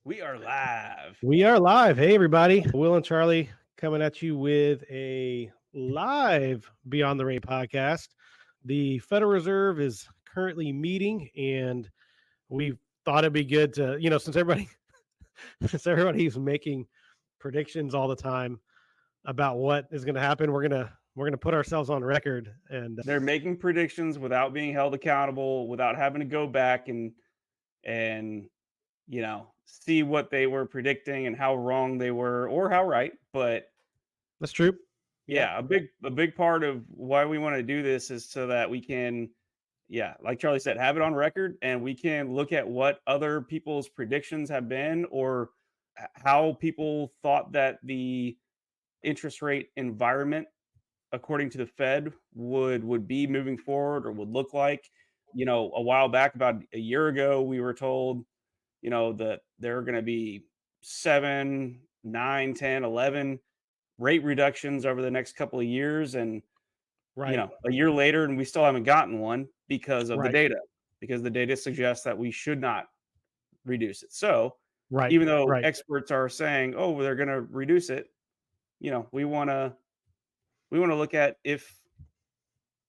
We are live. We are live. Hey, everybody. Will and Charlie coming at you with a live Beyond the Rate podcast. The Federal Reserve is currently meeting, and we thought it'd be good to, since everybody, since everybody's making predictions all the time about what is going to happen, we're gonna put ourselves on record. And They're making predictions without being held accountable, without having to go back and see what they were predicting and how wrong they were or how right. But that's true. Yeah. yeah, a big part of why we want to do this is so that we can, yeah, like Charlie said, have it on record and we can look at what other people's predictions have been or how people thought that the interest rate environment according to the Fed would be moving forward or would look like. A while back, about a year ago, we were told, that there are going to be 7, 9, 10, 11 rate reductions over the next couple of years. And, Right. a year later, and we still haven't gotten one because of the Right. data, because the data suggests that we should not reduce it. So Right. even though Right. experts are saying, oh, well, they're going to reduce it, we want to look at if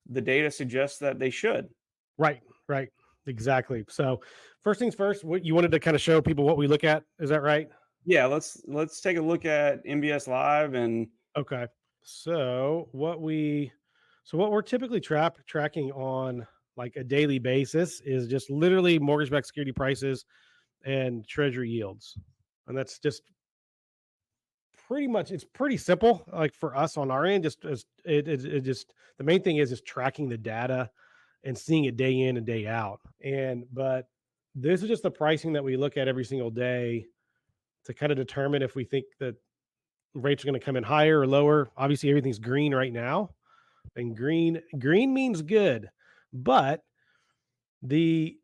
the data suggests that they should. Right, right. Exactly. So, first things first, what you wanted to kind of show people what we look at, is that right? Yeah, let's take a look at MBS Live and Okay. So, what we're typically tracking on like a daily basis is just literally mortgage-backed security prices and treasury yields. And that's just pretty much, it's pretty simple like for us on our end. Just as it just, the main thing is just tracking the data and seeing it day in and day out. But this is just the pricing that we look at every single day to kind of determine if we think that rates are going to come in higher or lower. Obviously, everything's green right now, and green means good, but the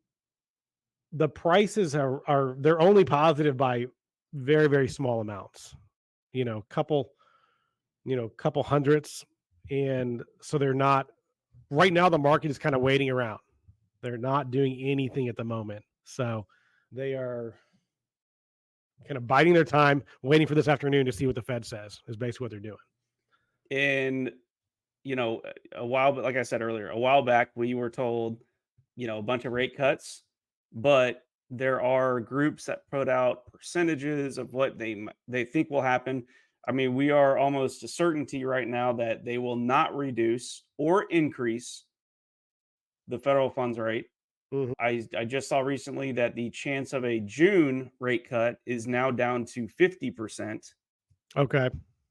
the prices are they're only positive by very, very small amounts. You know, couple hundredths, and so they're not right now. The market is kind of waiting around. They're not doing anything at the moment, so they are kind of biding their time, waiting for this afternoon to see what the Fed says. Is basically what they're doing. and a while, but like I said earlier, a while back we were told, a bunch of rate cuts, but there are groups that put out percentages of what they think will happen. I mean, we are almost a certainty right now that they will not reduce or increase the federal funds rate. Mhm. I just saw recently that the chance of a June rate cut is now down to 50%. Okay.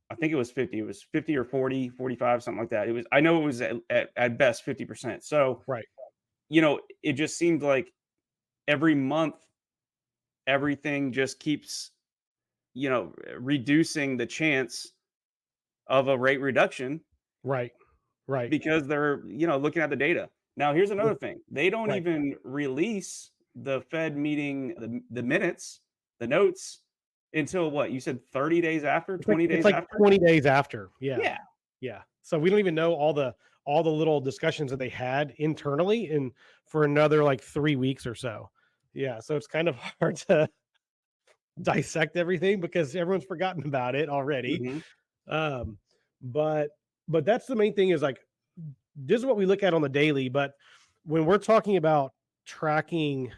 I think it was 50. It was 50 or 40, 45, something like that. I know it was at best 50%. So, Right. it just seemed like every month, everything just keeps, reducing the chance of a rate reduction Right. Right. because they're, looking at the data. Now, here's another thing. They don't Right. even release the Fed meeting, the minutes, the notes until what you said 30 days after, It's like 20 it's days like after. 20 days after. Yeah. Yeah. Yeah. So we don't even know all the little discussions that they had internally and for another like 3 weeks or so. Yeah. So it's kind of hard to dissect everything because everyone's forgotten about it already. Hmm. Um, but that's the main thing is like this is what we look at on the daily. But when we're talking about tracking,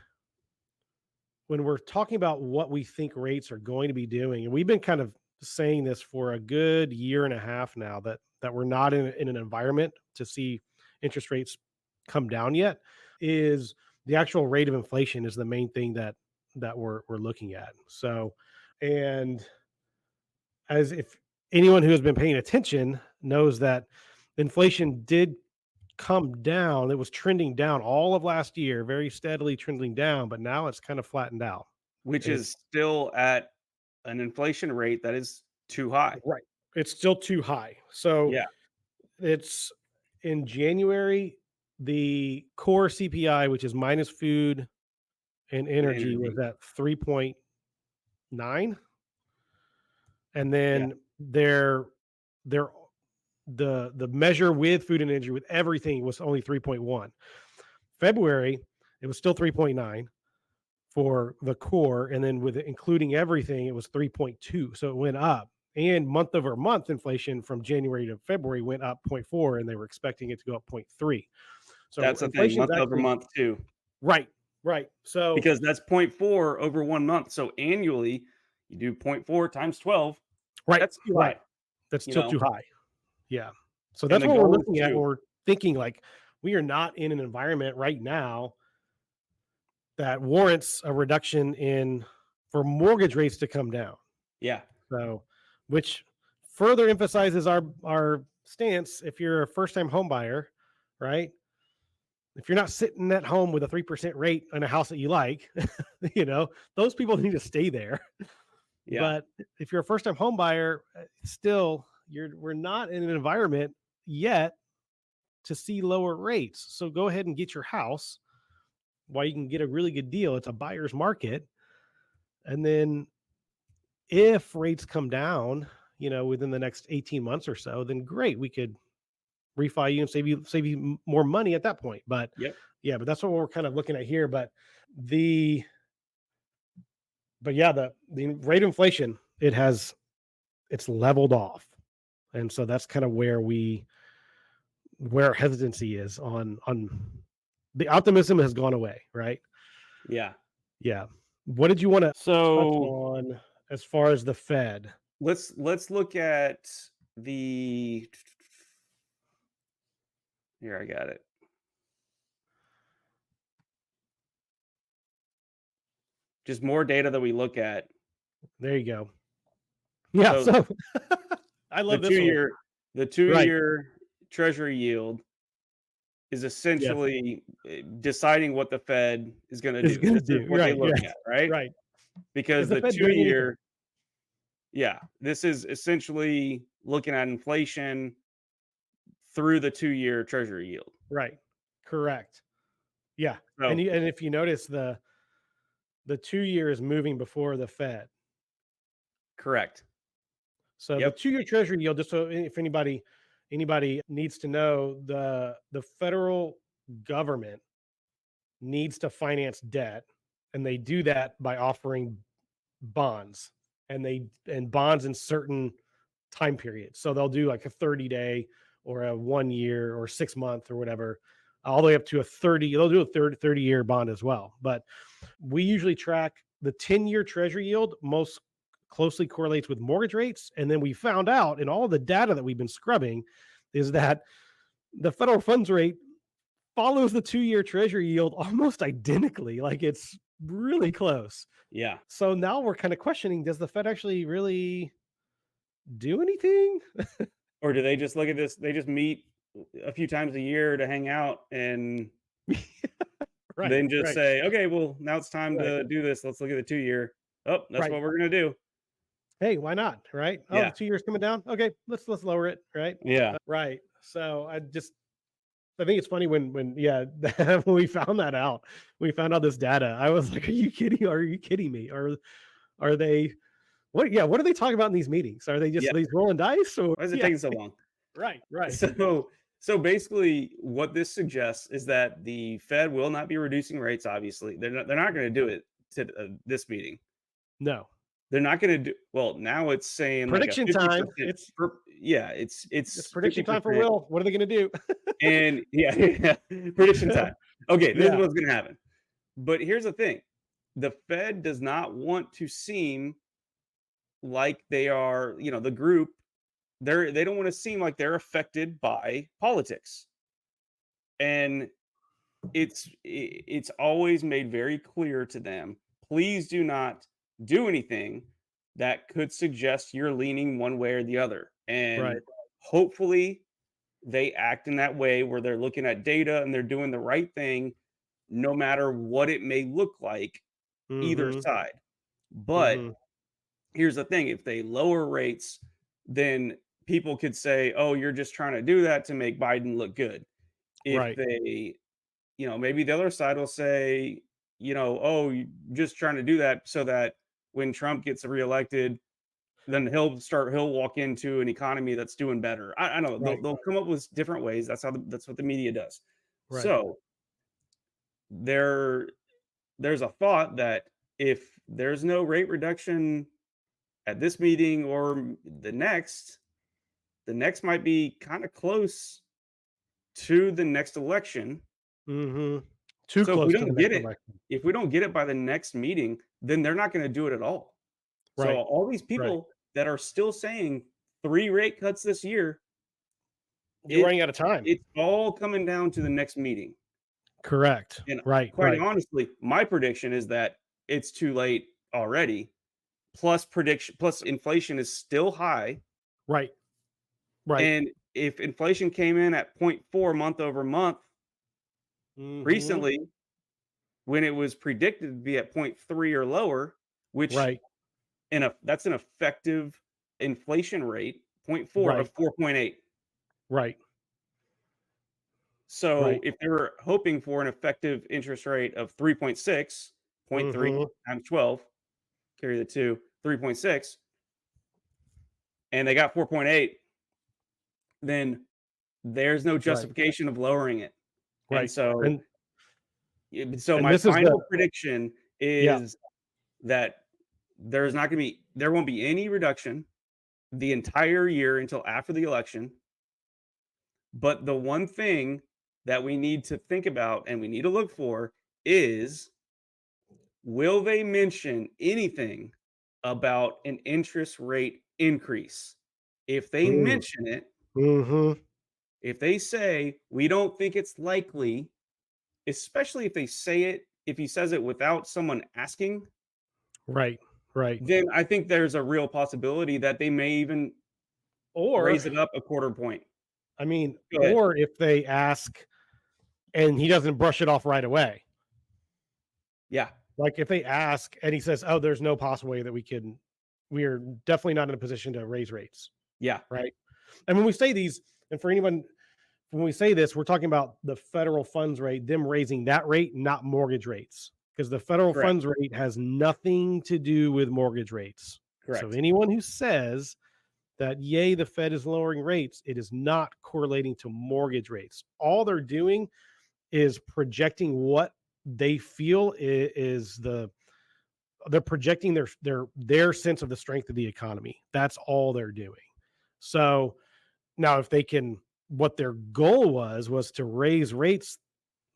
when we're talking about what we think rates are going to be doing, and we've been kind of saying this for a good year and a half now that we're not in an environment to see interest rates come down yet, is the actual rate of inflation is the main thing that we're looking at. So, and as if anyone who has been paying attention knows that inflation did come down. It was trending down all of last year, very steadily trending down, but now it's kind of flattened out. Which is It's still at an inflation rate that is too high. right. It's still too high. So Yeah, it's in January, the core CPI, which is minus food and and energy, was energy. at 3.9. And Yeah, then their the measure with food and energy with everything was only 3.1. February, it was still 3.9. for the core, and then with including everything, it was 3.2. So it went up. And month over month inflation from January to February went up zero point 0.4, and they were expecting it to go up zero point 0.3. So That's the thing, inflation is month over actually month too, right, right. So because that's point 0.4 over 1 month. So annually, you do point 0.4 times 12, right, that's too right. high, That's you still know? too high. Yeah. So And that's the what we're goal is looking at when 2. we're thinking like we are not in an environment right now that warrants a reduction in for mortgage rates to come down. Yeah. So, which further emphasizes our stance if you're a first time home buyer, right? If you're not sitting at home with a 3% rate on a house that you like, those people need to stay there. Yeah. But if you're a first time home buyer, still we're not in an environment yet to see lower rates. So go ahead and get your house while you can get a really good deal. It's a buyer's market. And then if rates come down, within the next 18 months or so, then great, we could refi you and save you more money at that point. But Yep. yeah, but that's what we're kind of looking at here. The but yeah, the rate of inflation, it's leveled off. And so that's kind of where hesitancy is on the optimism has gone away, right? Yeah. Yeah. What did you want to touch So on as far as the Fed? let's look at the here I got it. Just more data that we look at. There you go. Yeah. So So I the love this two one. year the two Right. year treasury yield is Yes. essentially deciding what the Fed is going to Is do. going to This is do. what they Right. look Yeah. at, right? Right. Is Because the the Fed two doing anything? year, yeah, this is essentially looking at inflation through the 2 year treasury yield. Right. Correct. Yeah. And So, if you notice the 2 year is moving before the Fed. correct. So the Yep. 2 year treasury yield, just so if anybody needs to know, the federal government needs to finance debt, and they do that by offering bonds, and bonds in certain time periods. So they'll do like a 30-day or a 1 year or 6 month or whatever, all the way up to a 30. They'll do a 30-year bond as well. But we usually track the 10-year treasury yield most closely correlates with mortgage rates. And then we found out in all the data that we've been scrubbing is that the federal funds rate follows the 2 year treasury yield almost identically. Like it's really close. Yeah. So now we're kind of questioning, does the Fed actually really do anything? Or do they just look at this? They just meet a few times a year to hang out and Right, then just right, say, okay, well, now it's time right, to do this. Let's look at the 2 year. Oh, that's right. what we're going to do. Hey, why not? Right. Oh, the Yeah. 2 years coming down. Okay, let's lower it. Right. Yeah. Right. So I think it's funny when yeah, when we found that out, we found out this data. I was like, Are you kidding me? Are they what are they talking about in these meetings? Are they Yeah. just these rolling dice or Why is it yeah, taking so long? right, right. So basically, what this suggests is that the Fed will not be reducing rates. Obviously, they're not going to do it to this meeting. No. They're not going to do well. Now it's saying like a Prediction fifty time. percent. Yeah, it's It's it's fifty prediction time for percent, Will. What are they gonna do? and yeah, yeah, prediction time. Okay, this is Yeah, what's going to happen. But here's the thing: the Fed does not want to seem like they are, the group. They don't want to seem like they're affected by politics, and it's always made very clear to them, please do not do anything that could suggest you're leaning one way or the other. And right. hopefully they act in that way where they're looking at data and they're doing the right thing no matter what it may look like either Mhm, side. But mhm. here's the thing, if they lower rates, then people could say, oh, you're just trying to do that to make Biden look good. If Right, they, maybe the other side will say, oh, you just trying to do that so that when Trump gets reelected, then he'll walk into an economy that's doing better. I don't know. They'll, right, they'll come up with different ways. That's what the media does. right. So they're there's a thought that if there's no rate reduction at this meeting or the next might be kind of close to the next election. Mhm. Too So if we close to the don't get next it, election. if we don't get it by the next meeting, then they're not going to do it at all. So Right, all these right. people that are still saying 3 rate cuts this year, You're it running out of time. it's all coming down to the next meeting. Correct. And Right, quite right, honestly, my prediction is that it's too late already. Plus inflation is still high. right, right. And if inflation came in at point 0.4 month over month Mhm. recently, when it was predicted to be at point 0.3 or lower, which Right, that's an effective inflation rate, point 0.4 right, of 4.8. right, So right. if they were hoping for an effective interest rate of 3.6, point 0.3 Mhm. times 12, carry the 2, 3.6, and they got 4.8, then there's no Right, justification of lowering it. And right. so so And my this is the final prediction yeah. is that there won't be any reduction the entire year until after the election. But the one thing that we need to think about and we need to look for is, will they mention anything about an interest rate increase? If they Mm. mention it, Mhm. if they say, we don't think it's likely, especially if he says it without someone asking, Right, right. then I think there's a real possibility that they may even Or, raise it up a quarter point. I mean, Go ahead. or if they ask and he doesn't brush it off right away. Yeah. Like, if they ask and he says, "Oh, there's no possible way that we are definitely not in a position to raise rates," Yeah. right? And when we say these, and for anyone, when we say this, we're talking about the federal funds rate, them raising that rate, not mortgage rates, because the federal Correct. funds rate has nothing to do with mortgage rates. So Correct. anyone who says that, yay, the Fed is lowering rates, it is not correlating to mortgage rates. All they're doing is projecting what they feel is they're projecting their sense of the strength of the economy. That's all they're doing. So now, if they can, what their goal was to raise rates,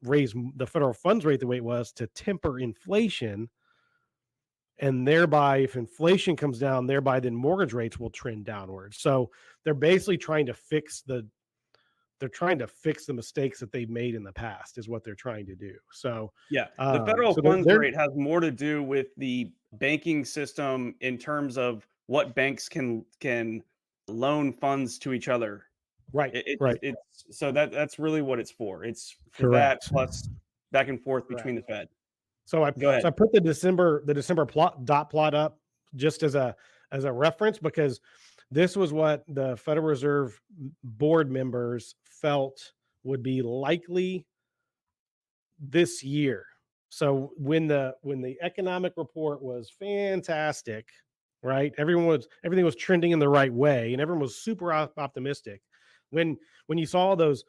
raise the federal funds rate the way it was to temper inflation, and thereby, if inflation comes down, thereby then mortgage rates will trend downwards. So they're basically trying to fix the mistakes that they've made in the past, is what they're trying to do. So, Yeah. The federal so funds they're rate has more to do with the banking system in terms of what banks can loan funds to each other. right, right, It's so that's really what it's for. It's for that correct, plus back and forth between correct. the Fed. So I Go ahead. so I put the December plot dot plot up just as a reference, because this was what the Federal Reserve board members felt would be likely this year. So when the economic report was fantastic, right? Everything was trending in the right way, and everyone was super optimistic. When you saw all those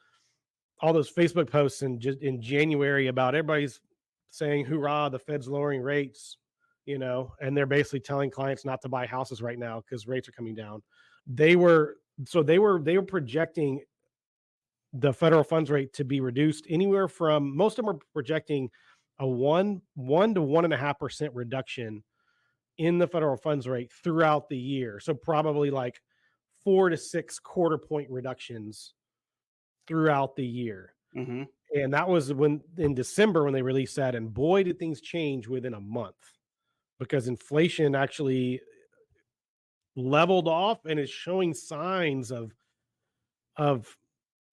Facebook posts in January about everybody's saying, "Hoorah, the Fed's lowering rates," and they're basically telling clients not to buy houses right now because rates are coming down. They were projecting the federal funds rate to be reduced anywhere from, most of them are projecting a one to 1.5% reduction in the federal funds rate throughout the year. So probably like 4 to 6 quarter point reductions throughout the year. Mhm. And that was when in December when they released that, and boy, did things change within a month, because inflation actually leveled off and is showing signs of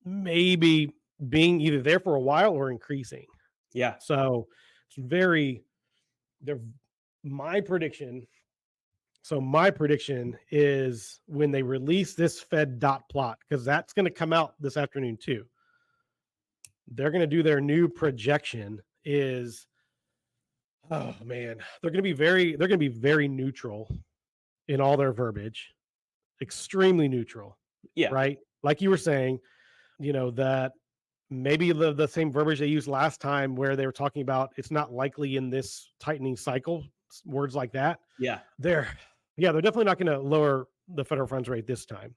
maybe being either there for a while or increasing. Yeah. So it's very they're my prediction. So my prediction is when they release this Fed dot plot, because that's going to come out this afternoon too. They're going to do their new projection is, oh man, they're going to be very neutral in all their verbiage, extremely neutral, Yeah. right? Like you were saying, that maybe the same verbiage they used last time where they were talking about it's not likely in this tightening cycle, words like that. Yeah. They're yeah, they're definitely not going to lower the federal funds rate this time.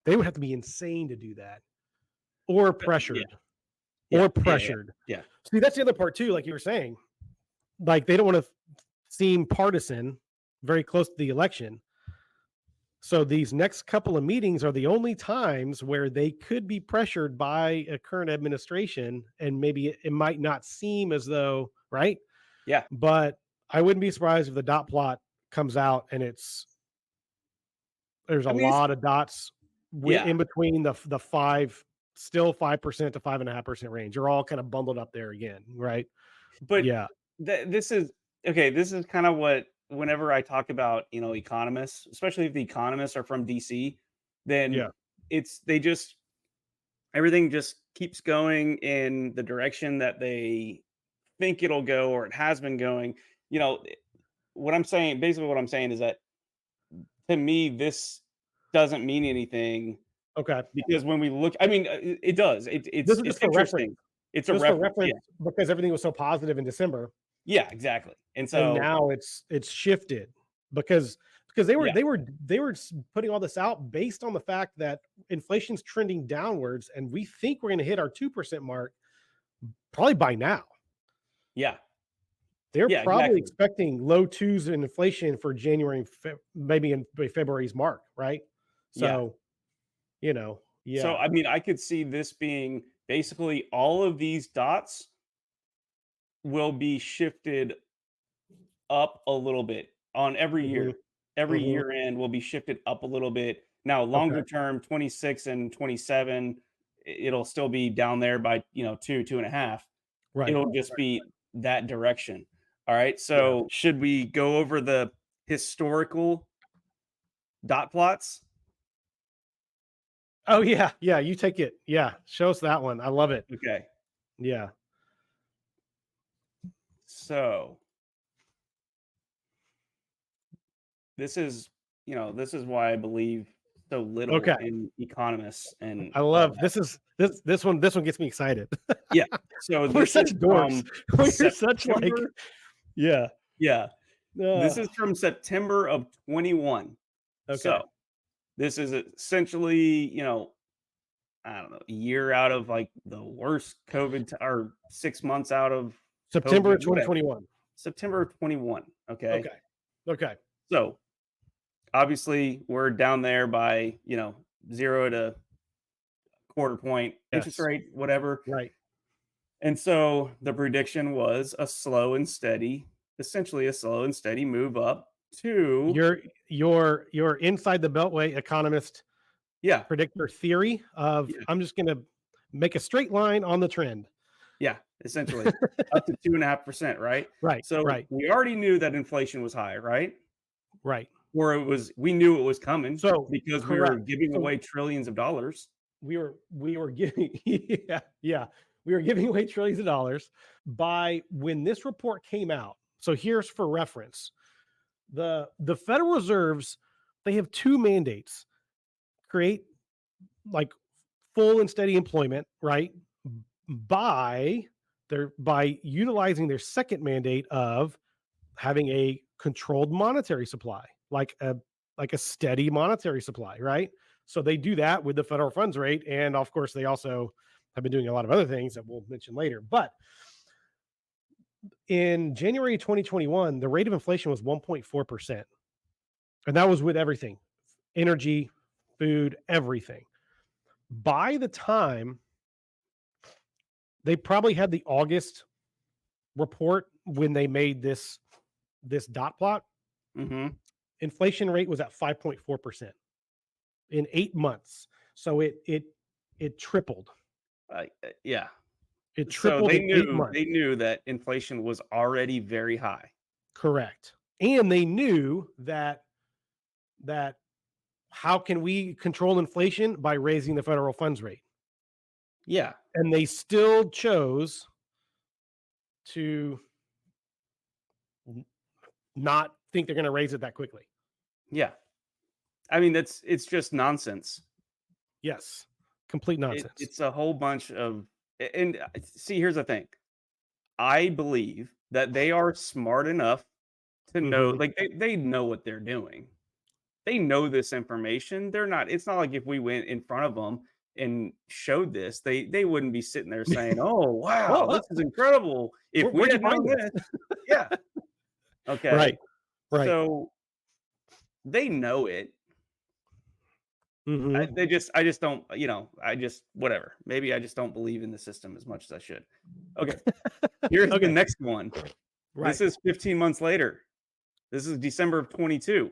They would have to be insane to do that, or Yeah. pressured, Yeah. or Yeah. Yeah. pressured. Yeah. See, that's the other part too. Like you were saying, like they don't want to seem partisan, very close to the election. So these next couple of meetings are the only times where they could be pressured by a current administration, and maybe it might not seem as though, right? Yeah. But I wouldn't be surprised if the dot plot comes out and there's a I mean, lot of dots yeah. in between the 5% to 5.5% range. You're all kind of bundled up there again, right? But Yeah, this is okay. This is kind of what, whenever I talk about, economists, especially if the economists are from DC, then yeah. they just, everything just keeps going in the direction that they think it'll go, or it has been going. You know, what I'm saying, basically what I'm saying is that, to me, this doesn't mean anything, Okay. because when we look, I mean, it does. This is It's just for reference. interesting. It's a Just for reference. Yeah. reference because everything was so positive in December. Yeah, exactly. And And so, now it's shifted because they were yeah, putting all this out based on the fact that inflation's trending downwards, and we think we're going to hit our 2% mark probably by now. yeah, They're yeah, probably exactly. expecting low twos in inflation for January and maybe in February's mark, right? Yeah. So, So, yeah. I mean, I could see this being basically all of these dots will be shifted up a little bit on every Hmm. year. Every Hmm. year end will be shifted up a little bit. Now, Okay. longer term, 26 and 27, it'll still be down there by, 2.5. Right. It'll just be that direction. All right. Yeah. So, should we go over the historical dot plots? Oh yeah. Yeah. You take it. Yeah. Show us that one. I love it. Okay. Yeah. So, this is why I believe so little Okay. in economists and I all love that. this one gets me excited. Yeah. So We're this such is dorks. from We're such like September. yeah. Yeah. This Ugh. is from September of 21. Okay. So this is essentially, I don't know, a year out of like the worst COVID, or 6 months out of September COVID, of whatever. 2021. September of 21. Okay. Okay. Okay. So obviously we're down there by, 0 to quarter point interest Yes. rate, whatever. Right. And so the prediction was a slow and steady, essentially a slow and steady move up to, Your inside the beltway economist yeah, predictor theory of yeah, I'm just gonna make a straight line on the trend. yeah, essentially up to 2.5%, right? Right. So Right. we already knew that inflation was high, right? Right. Or we knew it was coming So because we were correct. giving So away trillions of dollars. we were giving yeah, yeah. We were giving away trillions of dollars by when this report came out. So here's for reference. The Federal Reserves, they have two mandates: create like full and steady employment, right? By utilizing their second mandate of having a controlled monetary supply, like a steady monetary supply, right? So they do that with the federal funds rate, and of course they also have been doing a lot of other things that we'll mention later. But in January 2021, the rate of inflation was 1.4%, and that was with everything: energy, food, everything. By the time they probably had the August report when they made this dot plot, Hmm. inflation rate was at 5.4% in 8 months. So it tripled. Yeah. It So tripled they in eight knew months. they knew that inflation was already very high. Correct. And they knew that how can we control inflation by raising the federal funds rate? Yeah. And they still chose to not think they're going to raise it that quickly. Yeah. I mean, it's just nonsense. Yes. Complete nonsense. It's a whole bunch of and see, here's the thing. I believe that they are smart enough to know, Hmm. like they know what they're doing. They know this information. They're not it's not like if we went in front of them and showed this, they wouldn't be sitting there saying, "Oh, wow, Oh, this is incredible. If we where'd you had find known this? this." Yeah, okay. Right. Right. So they know it. Hmm. I just don't, I just whatever. Maybe I just don't believe in the system as much as I should. Okay, here's the Okay. next one. This Right. is 15 months later. This is December of 22.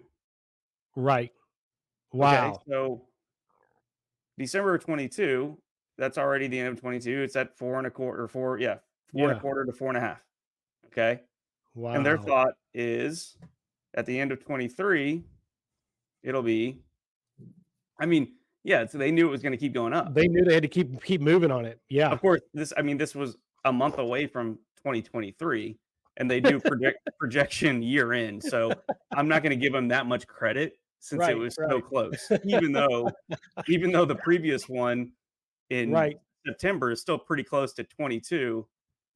Right. Okay, Wow. so December of 22, that's already the end of 22. It's at four and a quarter, four, yeah, four and a Yeah. quarter to four and a half. Okay. And their Wow. thought is at the end of 23, it'll be, I mean, yeah, so they knew it was going to keep going up. They knew they had to keep moving on it. Yeah. Of course, this was a month away from 2023, and they do projection year end. So I'm not going to give them that much credit since it Right. was so Right. close, even though the previous one in Right. September is still pretty close to Right.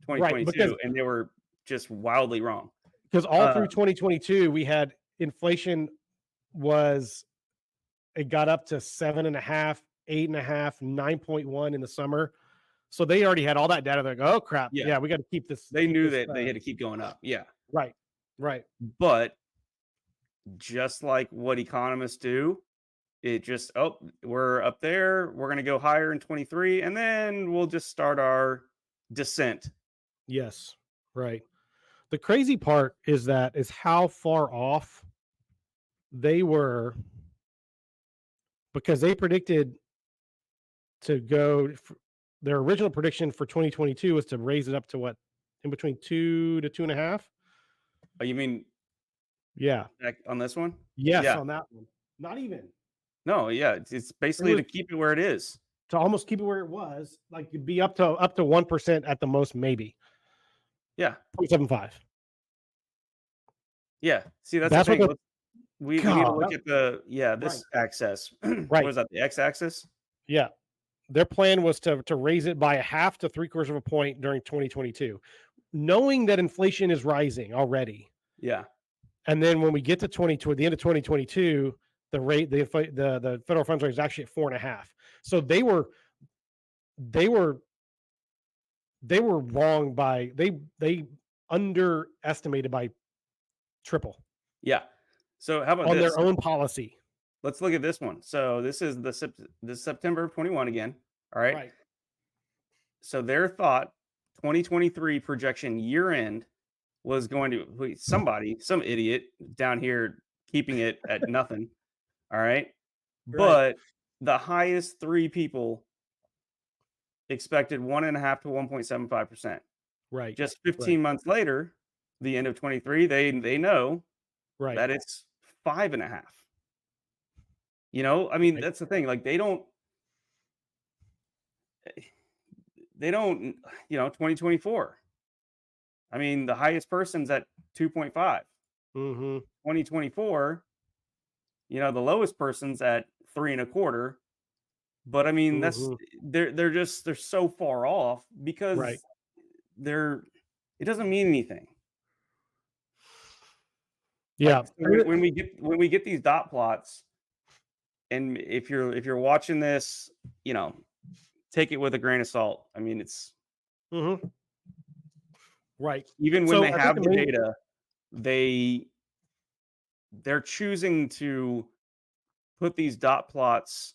2022, and they were just wildly wrong. Because all Uh, through 2022, we had inflation was it got up to 7.5, 8.5, 9.1 in the summer. So they already had all that data. They're like, oh crap. yeah, Yeah, we got to they keep knew this that they had to keep going up. Yeah, right. Right. but just like what economists do, it just, oh, we're up there. We're going to go higher in 23, and then we'll just start our descent. Yes. Right. The crazy part is how far off they were because they predicted to go their original prediction for 2022 was to raise it up to what in between 2 to 2.5. Oh, you mean Yeah. on this one? Yes, Yeah. on that one. Not even. No, yeah. It's It basically was to keep it where it is. to almost keep it where it was, like it'd be up to 1% at the most, maybe Yeah. 0.75. Yeah. See, that's the That's what thing. the We need to God. look at Right. this axis. What Right. is that? The x axis? Yeah. Their plan was to raise it by a half to three quarters of a point during 2022, knowing that inflation is rising already. Yeah. And then when we get to the end of 2022, the rate, the federal funds rate is actually at 4.5. So they were they were wrong by they underestimated by triple Yeah. So how about on this? their own policy. Let's look at this one. So this is this September of 21 again. All right. Right. So their thought 2023 projection year end was going to some idiot down here keeping it at nothing. All right. Right. But the highest three people expected 1.5 to 1.75%. Right. Just Right. 15 months later, the end of 23, they know Right. that it's 5.5. I mean, Right. that's the thing. Like they don't, 2024. I mean, the highest person's at 2.5. Mhm. 2024, the lowest person's at three and a quarter. But I mean, Mhm. they're so far off Right. because they're it doesn't mean anything. Yeah. Like, so when we get these dot plots, and if you're watching this, take it with a grain of salt. I mean, it's Mhm. Right. even when So they I think have the the main data, they they're choosing to put these dot plots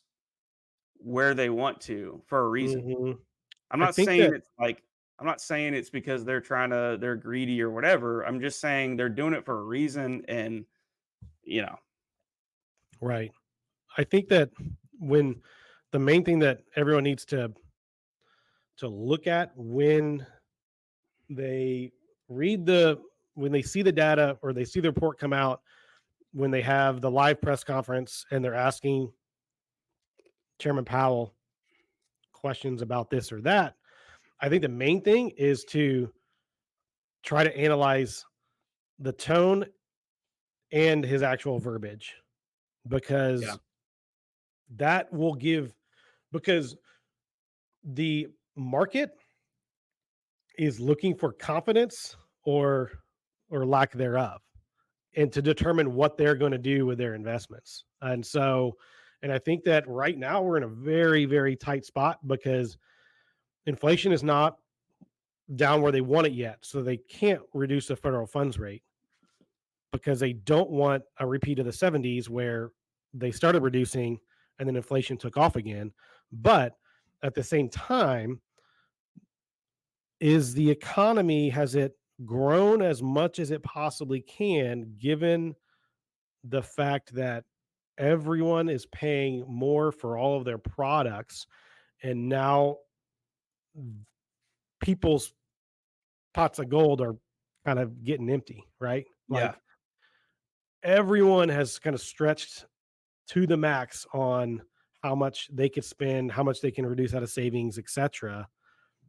where they want to for a reason. Mhm. I'm I not think saying that it's like I'm not saying it's because they're greedy or whatever. I'm just saying they're doing it for a reason, and you know, right. I think that when the main thing that everyone needs to look at they read the when they see the data or they see the report come out, when they have the live press conference and they're asking Chairman Powell questions about this or that, I think the main thing is to try to analyze the tone and his actual verbiage yeah, because that will give because The market is looking for confidence or lack thereof, and to determine what they're going to do with their investments. And I think that right now we're in a very, very tight spot because inflation is not down where they want it yet. So they can't reduce the federal funds rate because they don't want a repeat of the 70s where they started reducing and then inflation took off again. But at the same time, is the economy, has it grown as much as it possibly can, given the fact that everyone is paying more for all of their products, and now people's pots of gold are kind of getting empty, right? Yeah. Like everyone has kind of stretched to the max on how much they could spend, how much they can reduce out of savings, etc.,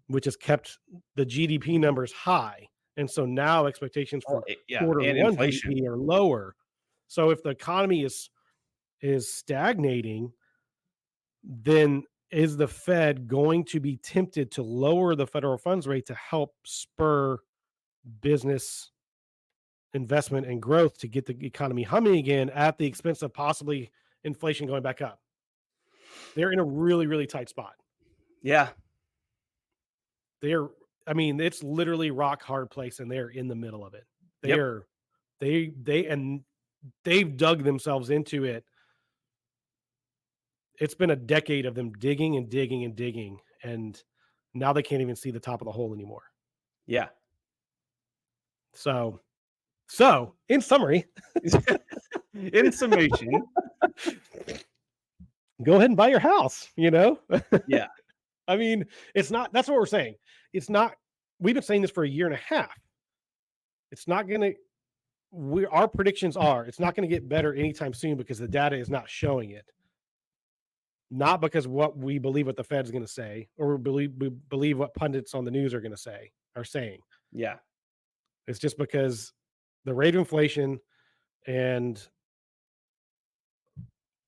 which has kept the GDP numbers high. And so now expectations Well, for yeah, quarter and one inflation. GDP are lower. So if the economy is stagnating, then is the Fed going to be tempted to lower the federal funds rate to help spur business investment and growth to get the economy humming again at the expense of possibly inflation going back up? They're in a really, really tight spot. Yeah. They're, I mean, it's literally rock hard place, and they're in the middle of it. They Yep. are, and they've dug themselves into it. It's been a decade of them digging and digging and digging, and now they can't even see the top of the hole anymore. Yeah. So, so in summary, In summation, go ahead and buy your house. yeah. I mean, it's not. That's what we're saying. It's not. We've been saying this for a year and a half. It's not going to. Our predictions are it's not going to get better anytime soon because the data is not showing it. Not because what we believe what the Fed's going to say, or we believe what pundits on the news are saying. Yeah. It's just because the rate of inflation and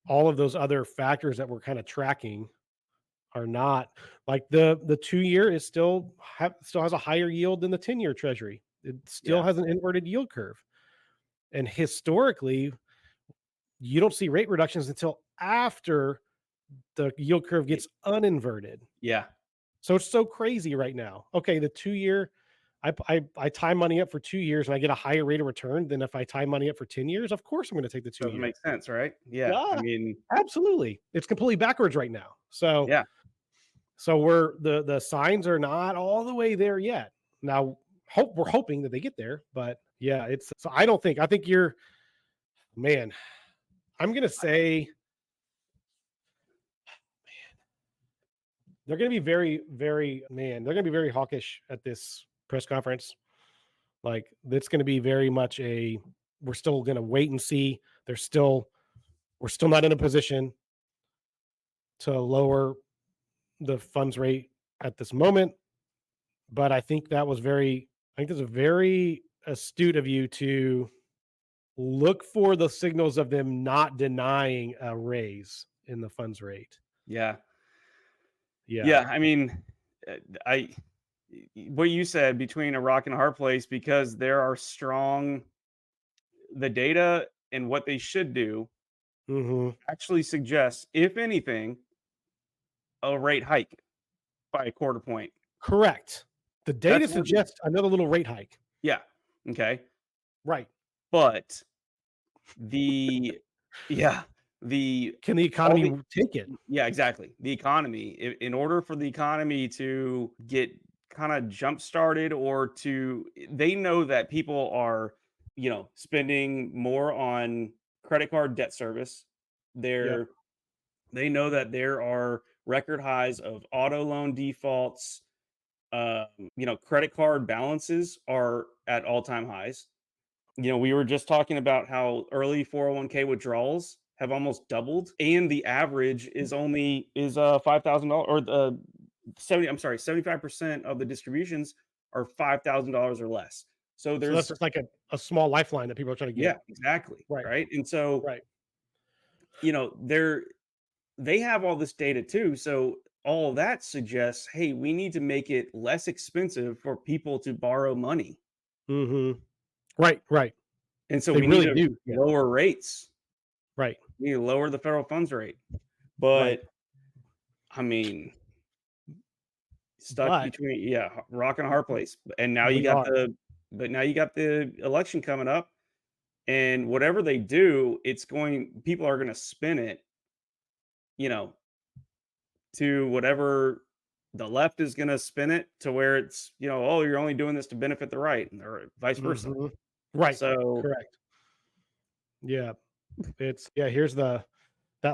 all of those other factors that we're kind of tracking are not, like, the 2-year is still has a higher yield than the 10-year treasury. It still Yeah. has an inverted yield curve. And historically, you don't see rate reductions until after the yield curve Y gets uninverted. yeah. So it's so crazy right now. Okay, the 2-year, I tie money up for 2 years and I get a higher rate of return than if I tie money up for 10 years. Of course, I'm going to take the Doesn't 2-year. make sense, right? Yeah. I Yeah, mean, absolutely. It's completely backwards right now. So yeah. we're the signs are not all the way there yet. Now, we're hoping that they get there, but yeah, it's so I think you're, man, I'm gonna say they're gonna be very, very, man, they're gonna be very hawkish at this press conference. Like, it's gonna be very much we're still gonna wait and see. We're still not in a position to lower the funds rate at this moment. But I think that's a very astute of you to look for the signals of them not denying a raise in the funds rate. Yeah. Yeah. Yeah. I mean, I what you said, between a rock and a hard place, because there are strong the data and what they should do Mhm. actually suggests, if anything, a rate hike by a quarter point. Correct. The data That's what the suggests another little rate hike. yeah. Okay. Right. But the yeah, the Can the all economy the take it? yeah, exactly. The economy, in order for the economy to get kind of jump started, or they know that people are, spending more on credit card debt service. Yep. They're they know that there are record highs of auto loan defaults. Credit card balances are at all-time highs. We were just talking about how early 401k withdrawals have almost doubled, and the average is $5,000, or the 75% of the distributions are $5,000 or less. So So that's there's just like a small lifeline that people are trying to yeah, get. exactly, Right. right? And so, Right. they have all this data too. So all that suggests, hey, we need to make it less expensive for people to borrow money. Mhm. Right, right. And so They we need really to do. Yeah. lower rates. Right. We need to lower the federal funds rate. Right. But I mean, stuck But between, yeah, rock and a hard place. And now you we got are. the election coming up, and whatever they do, people are going to spin it, you know, to whatever the left is going to spin it to where it's, oh, you're only doing this to benefit the right, or vice versa. Mhm. Right. So, Correct. Yeah. Here's that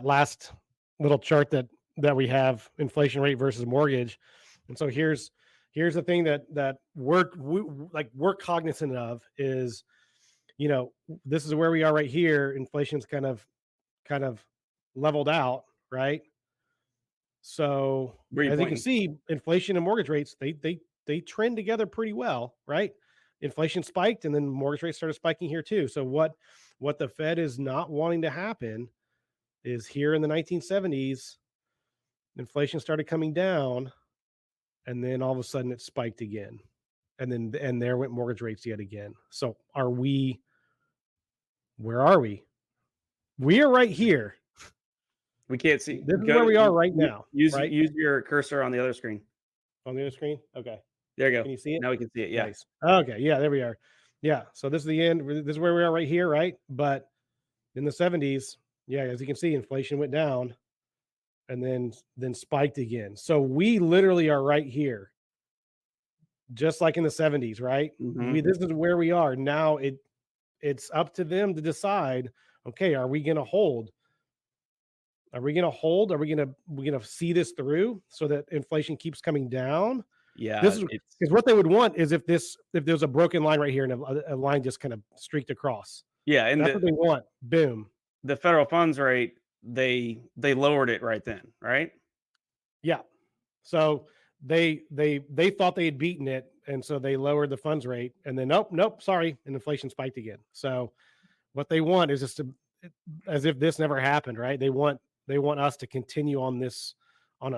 last little chart that we have, inflation rate versus mortgage. And so here's the thing that we're cognizant of is, this is where we are right here. Inflation's kind of leveled out, right? So where are you as you can pointing? see, inflation and mortgage rates, they trend together pretty well, right? Inflation spiked and then mortgage rates started spiking here too. So what the Fed is not wanting to happen is, here in the 1970s, inflation started coming down, and then all of a sudden it spiked again. And there went mortgage rates yet again. So where are we? We are right here. We can't see. This is Go where to we are right now, use right? use your cursor on the other screen. On the other screen. Okay. There you go. Can you see it? Now we can see it. Yeah. Nice. Okay. Yeah, there we are. Yeah. So this is the end. This is where we are right here, right? But in the 70s, yeah, as you can see, inflation went down and then spiked again. So we literally are right here, just like in the 70s, right? Hmm. This is where we are. Now it's up to them to decide, okay, are we gonna hold? Are we gonna hold? Are we gonna see this through so that inflation keeps coming down? This Yeah. is It's because what they would want is if there's a broken line right here and a line just kind of streaked across. yeah. And That's what they want. Boom. the federal funds rate, they lowered it right then, right? Yeah. So they thought they had beaten it, and so they lowered the funds rate, and then nope, sorry, and inflation spiked again. So what they want is just as if this never happened, right? They want us to continue on this on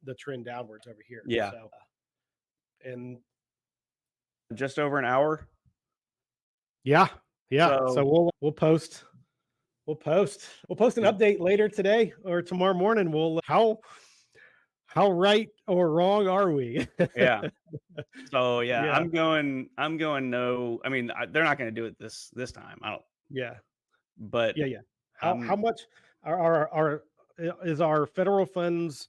the trend downwards over here. Yeah. So and Just over an hour. yeah, yeah. So So we'll post an yeah. update later today or tomorrow morning. We'll how right or wrong are we? Yeah. So yeah, Yeah, I'm going no. I mean, they're not going to do it this time. I don't. yeah, But yeah, yeah. How I'm much is our federal funds,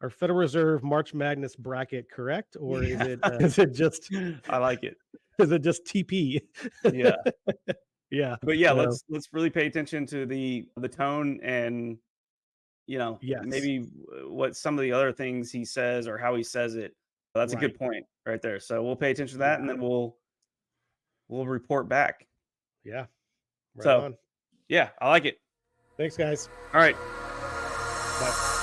our Federal Reserve March Madness bracket correct, or is yeah. it is it just I like it. is it just TP? Yeah. Yeah. But yeah, So let's really pay attention to the tone, and yes, maybe what some of the other things he says or how he says it. That's a right. good point right there. So we'll pay attention to that, Yeah, and then we'll report back. yeah. Right So on. yeah, I like it. Thanks, guys. All right. Bye.